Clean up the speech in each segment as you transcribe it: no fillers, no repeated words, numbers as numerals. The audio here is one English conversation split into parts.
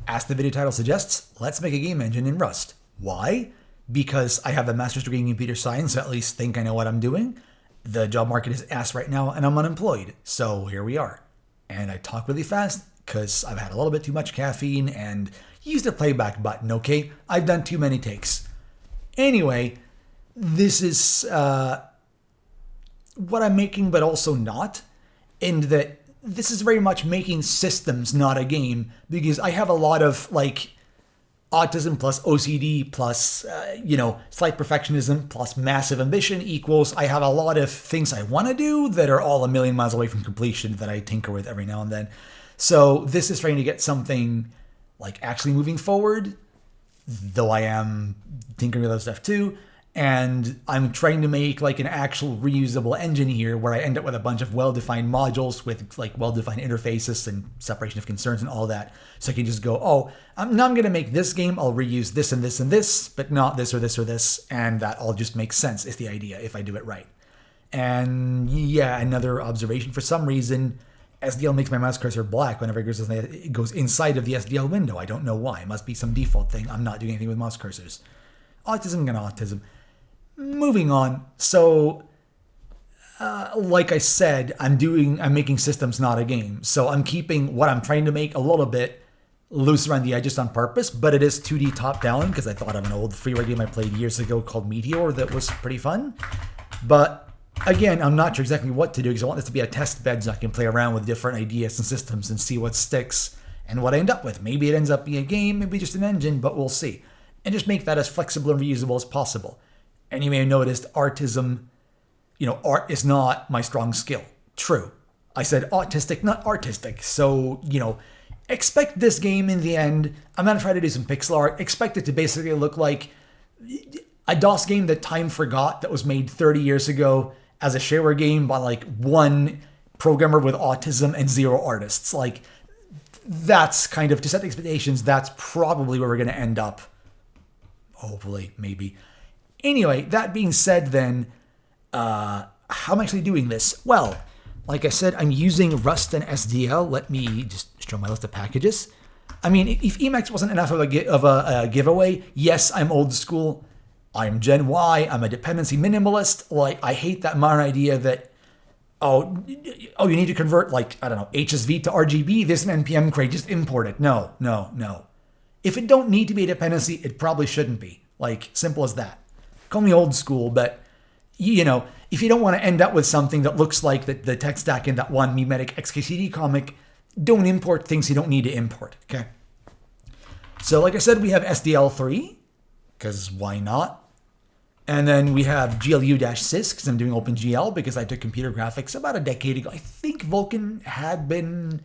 as the video title suggests, let's make a game engine in Rust. Why? Because I have a master's degree in computer science, so at least think I know what I'm doing. The job market is ass right now, and I'm unemployed. So here we are. And I talk really fast because I've had a little bit too much caffeine and used the playback button, okay? I've done too many takes. Anyway, this is what I'm making, but also not, in that this is very much making systems, not a game, because I have a lot of like autism plus OCD plus, slight perfectionism plus massive ambition equals I have a lot of things I want to do that are all a million miles away from completion that I tinker with every now and then. So this is trying to get something like actually moving forward, though I am tinkering with other stuff too. And I'm trying to make like an actual reusable engine here where I end up with a bunch of well-defined modules with like well-defined interfaces and separation of concerns and all that. So I can just go, oh, I'm going to make this game. I'll reuse this and this and this, but not this or this or this. And that all just makes sense is the idea if I do it right. And yeah, another observation. For some reason, SDL makes my mouse cursor black whenever it goes inside of the SDL window. I don't know why. It must be some default thing. I'm not doing anything with mouse cursors. Autism and autism. Moving on. So, like I said, I'm making systems, not a game. So I'm keeping what I'm trying to make a little bit loose around the edges on purpose, but it is 2D top down because I thought of an old freeware game I played years ago called Meteor that was pretty fun. But again, I'm not sure exactly what to do because I want this to be a test bed so I can play around with different ideas and systems and see what sticks and what I end up with. Maybe it ends up being a game, maybe just an engine, but we'll see. And just make that as flexible and reusable as possible. And you may have noticed art is not my strong skill. True. I said autistic, not artistic. So, expect this game in the end. I'm going to try to do some pixel art. Expect it to basically look like a DOS game that time forgot that was made 30 years ago as a shareware game by like one programmer with autism and 0 artists. Like, that's kind of, to set the expectations, that's probably where we're going to end up. Hopefully, maybe. Anyway, that being said then, how am I actually doing this? Well, like I said, I'm using Rust and SDL. Let me just show my list of packages. I mean, if Emacs wasn't enough of a giveaway, yes, I'm old school. I'm Gen Y. I'm a dependency minimalist. Like, I hate that modern idea that, you need to convert, like, I don't know, HSV to RGB. There's an NPM crate. Just import it. No. If it don't need to be a dependency, it probably shouldn't be. Like, simple as that. Call me old school, but, if you don't want to end up with something that looks like the tech stack in that one memetic XKCD comic, don't import things you don't need to import, okay? So like I said, we have SDL3, because why not? And then we have GLU-sys, because I'm doing OpenGL, because I took computer graphics about a decade ago. I think Vulkan had been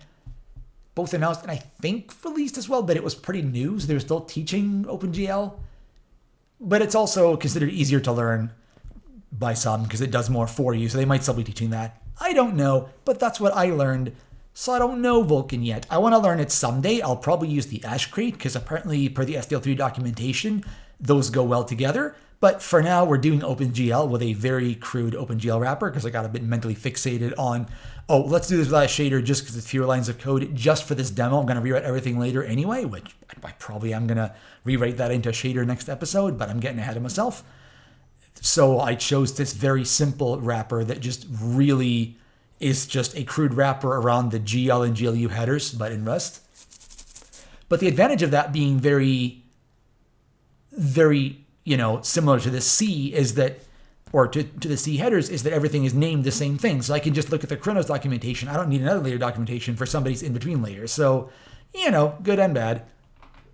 both announced and I think released as well, but it was pretty new, so they were still teaching OpenGL. But it's also considered easier to learn by some because it does more for you. So they might still be teaching that. I don't know, but that's what I learned. So I don't know Vulkan yet. I want to learn it someday. I'll probably use the Ash crate because apparently per the SDL3 documentation, those go well together. But for now, we're doing OpenGL with a very crude OpenGL wrapper because I got a bit mentally fixated on, let's do this without a shader just because it's fewer lines of code just for this demo. I'm going to rewrite everything later anyway, which I probably am going to rewrite that into a shader next episode, but I'm getting ahead of myself. So I chose this very simple wrapper that just really is just a crude wrapper around the GL and GLU headers, but in Rust. But the advantage of that being very, very, similar to the C is that, or to the C headers, is that everything is named the same thing. So I can just look at the Chronos documentation. I don't need another layer documentation for somebody's in-between layers. So, good and bad.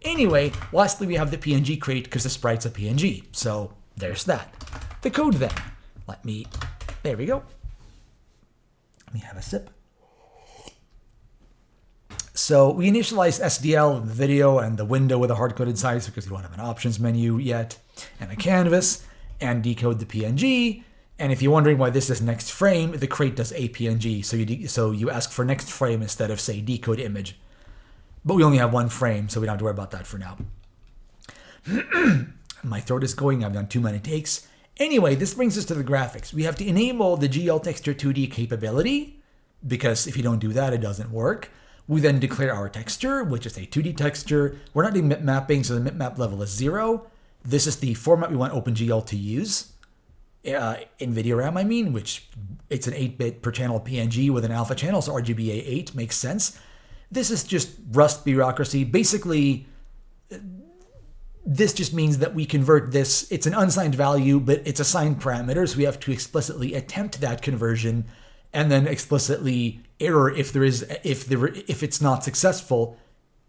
Anyway, lastly, we have the PNG crate because the sprite's a PNG. So there's that. The code then. There we go. Let me have a sip. So we initialize SDL, the video, and the window with a hard-coded size because we don't have an options menu yet, and a canvas, and decode the PNG. And if you're wondering why this is next frame, the crate does a PNG. So you ask for next frame instead of, say, decode image. But we only have one frame, so we don't have to worry about that for now. My throat is going. I've done too many takes. Anyway, this brings us to the graphics. We have to enable the GL Texture 2D capability, because if you don't do that, it doesn't work. We then declare our texture, which is a 2D texture. We're not doing mapping, so the map level is 0. This is the format we want OpenGL to use. NVIDIA RAM, I mean, which it's an 8-bit per channel PNG with an alpha channel, so RGBA 8 makes sense. This is just Rust bureaucracy. Basically, this just means that we convert this. It's an unsigned value, but it's assigned parameters. We have to explicitly attempt that conversion and then explicitly error if it's not successful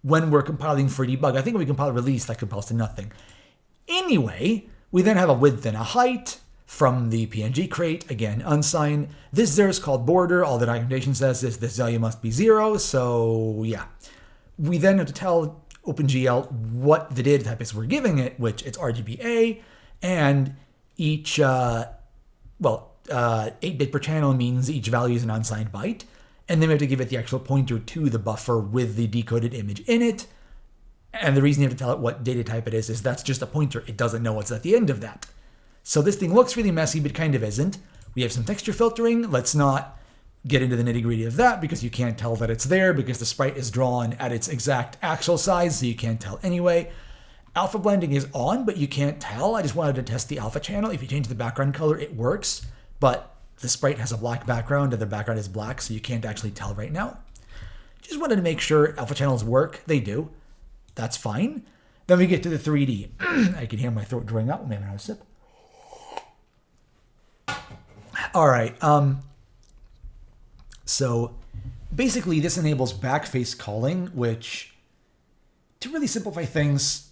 when we're compiling for debug. I think when we compile release, that compiles to nothing. Anyway, we then have a width and a height from the PNG crate, again, unsigned. This there is called border. All the documentation says is this value must be 0. So yeah, we then have to tell OpenGL what the data type is we're giving it, which it's RGBA, and each 8-bit per channel means each value is an unsigned byte, and then we have to give it the actual pointer to the buffer with the decoded image in it. And the reason you have to tell it what data type it is that's just a pointer. It doesn't know what's at the end of that. So this thing looks really messy, but kind of isn't. We have some texture filtering. Let's not get into the nitty-gritty of that because you can't tell that it's there because the sprite is drawn at its exact actual size, so you can't tell anyway. Alpha blending is on, but you can't tell. I just wanted to test the alpha channel. If you change the background color, it works, but the sprite has a black background and the background is black, so you can't actually tell right now. Just wanted to make sure alpha channels work. They do. That's fine. Then we get to the 3D. I can hear my throat drying up. Maybe I'll have a sip. All right. So basically this enables backface calling, which, to really simplify things,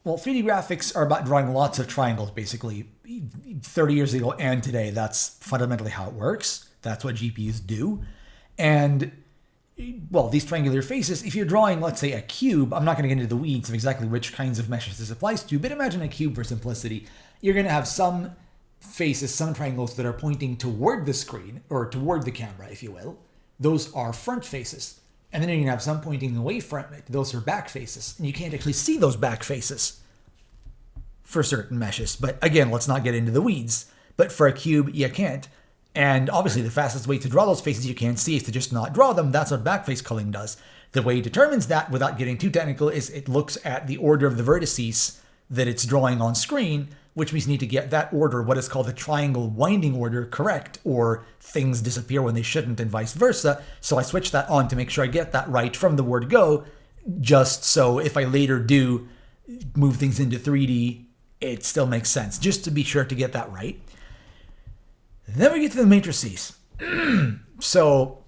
well, 3D graphics are about drawing lots of triangles, basically. 30 years ago and today, that's fundamentally how it works. That's what GPUs do. And, well, these triangular faces, if you're drawing, let's say, a cube, I'm not going to get into the weeds of exactly which kinds of meshes this applies to, but imagine a cube for simplicity. You're going to have some faces, some triangles that are pointing toward the screen, or toward the camera, if you will. Those are front faces. And then you're going to have some pointing away from it. Those are back faces. And you can't actually see those back faces for certain meshes. But again, let's not get into the weeds. But for a cube, you can't. And obviously the fastest way to draw those faces you can't see is to just not draw them. That's what backface culling does. The way it determines that, without getting too technical, is it looks at the order of the vertices that it's drawing on screen, which means you need to get that order, what is called the triangle winding order, correct, or things disappear when they shouldn't and vice versa. So I switch that on to make sure I get that right from the word go, just so if I later do move things into 3D, it still makes sense, just to be sure to get that right. Then we get to the matrices. So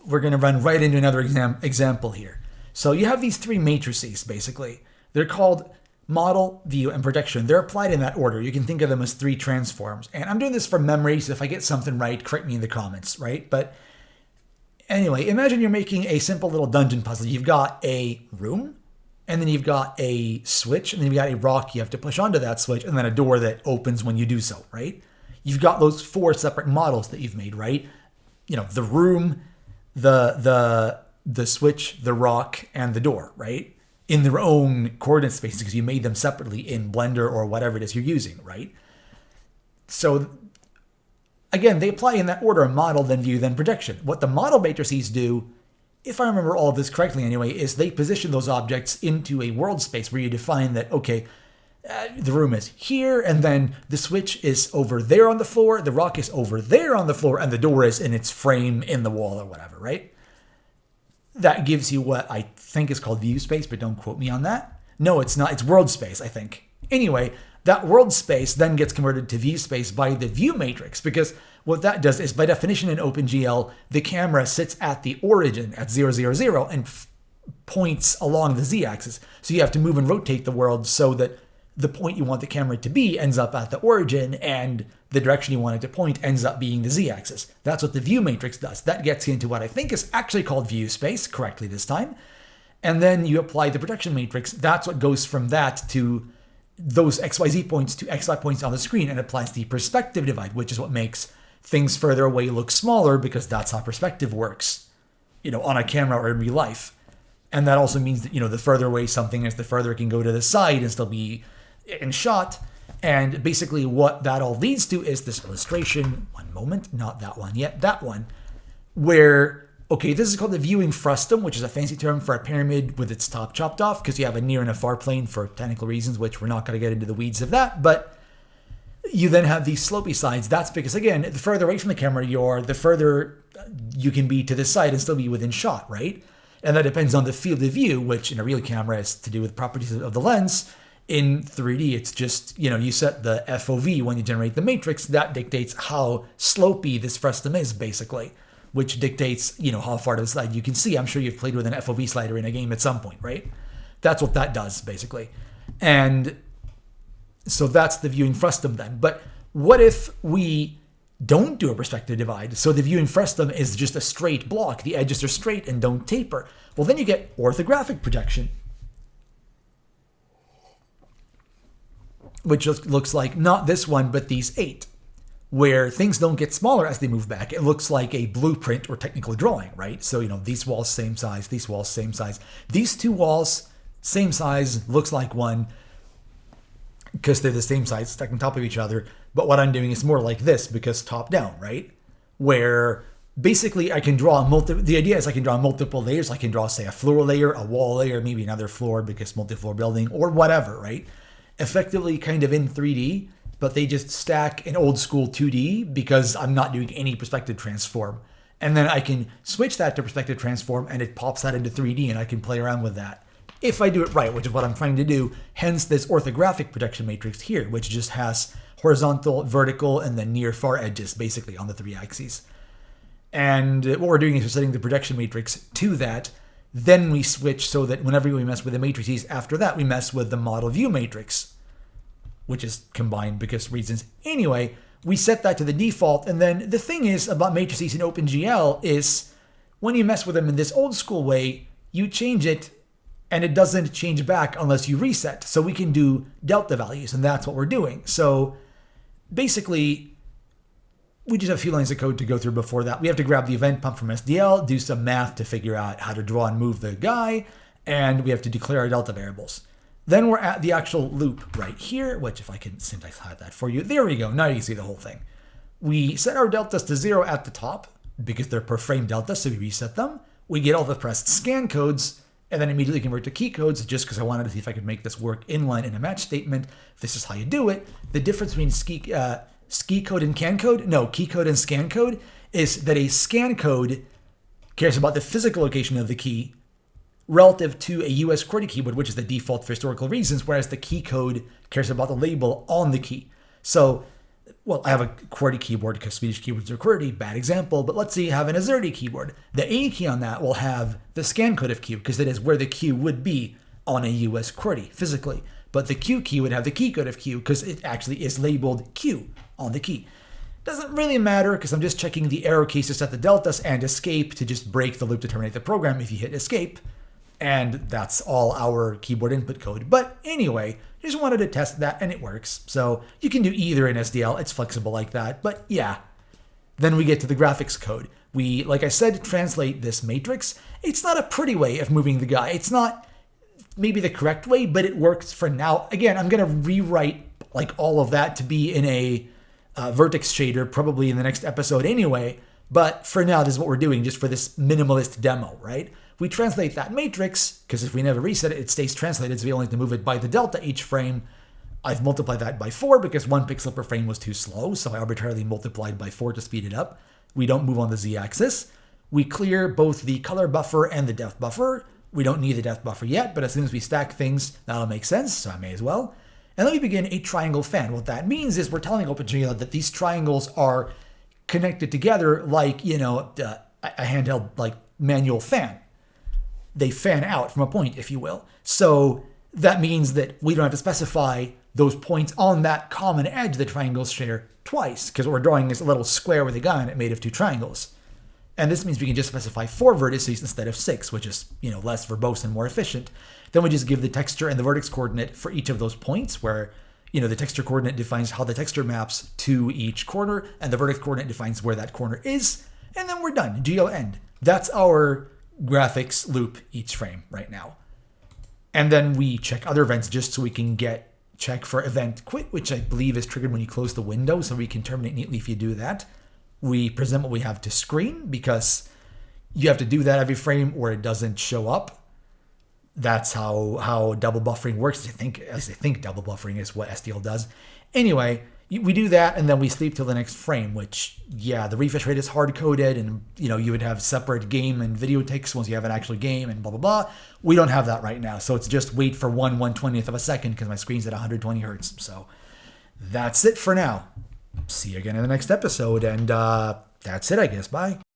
we're going to run right into another example here. So you have these three matrices, basically. They're called model, view, and projection. They're applied in that order. You can think of them as three transforms. And I'm doing this from memory, so if I get something right, correct me in the comments, right? But anyway, imagine you're making a simple little dungeon puzzle. You've got a room, and then you've got a switch, and then you've got a rock you have to push onto that switch, and then a door that opens when you do so, right? You've got those four separate models that you've made, right? You know, the room, the switch, the rock, and the door, right? In their own coordinate spaces because you made them separately in Blender or whatever it is you're using, right? So again, they apply in that order: model, then view, then projection. What the model matrices do, if I remember all of this correctly anyway, is they position those objects into a world space where you define that, okay, the room is here, and then the switch is over there on the floor, the rock is over there on the floor, and the door is in its frame in the wall or whatever, right? That gives you what I think is called view space, but don't quote me on that. No, it's not. It's world space, I think. Anyway, that world space then gets converted to view space by the view matrix, because what that does is, by definition in OpenGL, the camera sits at the origin at 0, 0, 0 and points along the z-axis. So you have to move and rotate the world so that the point you want the camera to be ends up at the origin, and the direction you want it to point ends up being the z-axis. That's what the view matrix does. That gets you into what I think is actually called view space, correctly this time. And then you apply the projection matrix. That's what goes from that to those XYZ points to XY points on the screen, and applies the perspective divide, which is what makes things further away look smaller, because that's how perspective works, you know, on a camera or in real life. And that also means that, you know, the further away something is, the further it can go to the side and still be in shot. And basically what that all leads to is this illustration, one moment, not that one yet, that one, where Okay, this is called the viewing frustum, which is a fancy term for a pyramid with its top chopped off, because you have a near and a far plane for technical reasons, which we're not going to get into the weeds of that. But you then have these slopey sides. That's because, again, the further away from the camera you are, the further you can be to this side and still be within shot, right? And that depends on the field of view, which in a real camera is to do with properties of the lens. In 3D, it's just, you set the FOV when you generate the matrix. That dictates how slopey this frustum is, basically, which dictates, how far to the side you can see. I'm sure you've played with an FOV slider in a game at some point, right? That's what that does, basically. And so that's the viewing frustum then. But what if we don't do a perspective divide? So the viewing frustum is just a straight block. The edges are straight and don't taper. Well, then you get orthographic projection, which looks like not this one, but these 8, where things don't get smaller as they move back. It looks like a blueprint or technical drawing, right? So, these walls, same size, these walls, same size. These 2 walls, same size, looks like one, because they're the same size, stacked on top of each other. But what I'm doing is more like this, because top down, right? Where basically I can draw the idea is I can draw multiple layers. I can draw, say, a floor layer, a wall layer, maybe another floor because multi-floor building, or whatever, right? Effectively kind of in 3D, but they just stack in old school 2D because I'm not doing any perspective transform. And then I can switch that to perspective transform and it pops that into 3D and I can play around with that. If I do it right, which is what I'm trying to do, hence this orthographic projection matrix here, which just has horizontal, vertical, and then near far edges, basically on the 3 axes. And what we're doing is we're setting the projection matrix to that. Then we switch so that whenever we mess with the matrices after that, we mess with the model view matrix, which is combined because reasons. Anyway, we set that to the default. And then the thing is about matrices in OpenGL is when you mess with them in this old school way, you change it and it doesn't change back unless you reset. So we can do delta values, and that's what we're doing. So basically, we just have a few lines of code to go through before that. We have to grab the event pump from SDL, do some math to figure out how to draw and move the guy, and we have to declare our delta variables. Then we're at the actual loop right here, which if I can syntax hide that for you, there we go. Now you can see the whole thing. We set our deltas to 0 at the top because they're per frame delta, so we reset them. We get all the pressed scan codes, and then immediately convert to key codes just because I wanted to see if I could make this work inline in a match statement. This is how you do it. The difference between ski code and can code, no, key code and scan code, is that a scan code cares about the physical location of the key relative to a US QWERTY keyboard, which is the default for historical reasons, whereas the key code cares about the label on the key. So, well, I have a QWERTY keyboard because Swedish keyboards are QWERTY, bad example, but let's say you have an AZERTY keyboard. The A key on that will have the scan code of Q because that is where the Q would be on a US QWERTY physically. But the Q key would have the key code of Q because it actually is labeled Q on the key. Doesn't really matter because I'm just checking the arrow keys to set the deltas and escape to just break the loop to terminate the program if you hit escape. And that's all our keyboard input code. But anyway, just wanted to test that and it works. So you can do either in SDL. It's flexible like that. But yeah, then we get to the graphics code. We, like I said, translate this matrix. It's not a pretty way of moving the guy. It's not maybe the correct way, but it works for now. Again, I'm going to rewrite like all of that to be in a vertex shader probably in the next episode anyway. But for now, this is what we're doing just for this minimalist demo, right? We translate that matrix, because if we never reset it, it stays translated, so we only have to move it by the delta each frame. I've multiplied that by 4 because 1 pixel per frame was too slow, so I arbitrarily multiplied by 4 to speed it up. We don't move on the z-axis. We clear both the color buffer and the depth buffer. We don't need the depth buffer yet, but as soon as we stack things, that'll make sense, so I may as well. And then we begin a triangle fan. What that means is we're telling OpenGL that these triangles are connected together like, a handheld like manual fan. They fan out from a point, if you will. So that means that we don't have to specify those points on that common edge the triangles share twice, because what we're drawing is a little square with a guy on it made of 2 triangles. And this means we can just specify 4 vertices instead of 6, which is, less verbose and more efficient. Then we just give the texture and the vertex coordinate for each of those points where, the texture coordinate defines how the texture maps to each corner, and the vertex coordinate defines where that corner is. And then we're done. GL end. That's our graphics loop each frame right now. And then we check other events just so we can check for event quit, which I believe is triggered when you close the window, so we can terminate neatly if you do that. We present what we have to screen because You have to do that every frame or it doesn't show up. That's how double buffering works. At least I think double buffering is what SDL does. Anyway, we do that and then we sleep till the next frame, which, yeah, the refresh rate is hard-coded and, you would have separate game and video ticks once you have an actual game and blah, blah, blah. We don't have that right now. So it's just wait for 1/120th of a second because my screen's at 120 hertz. So that's it for now. See you again in the next episode. And that's it, I guess. Bye.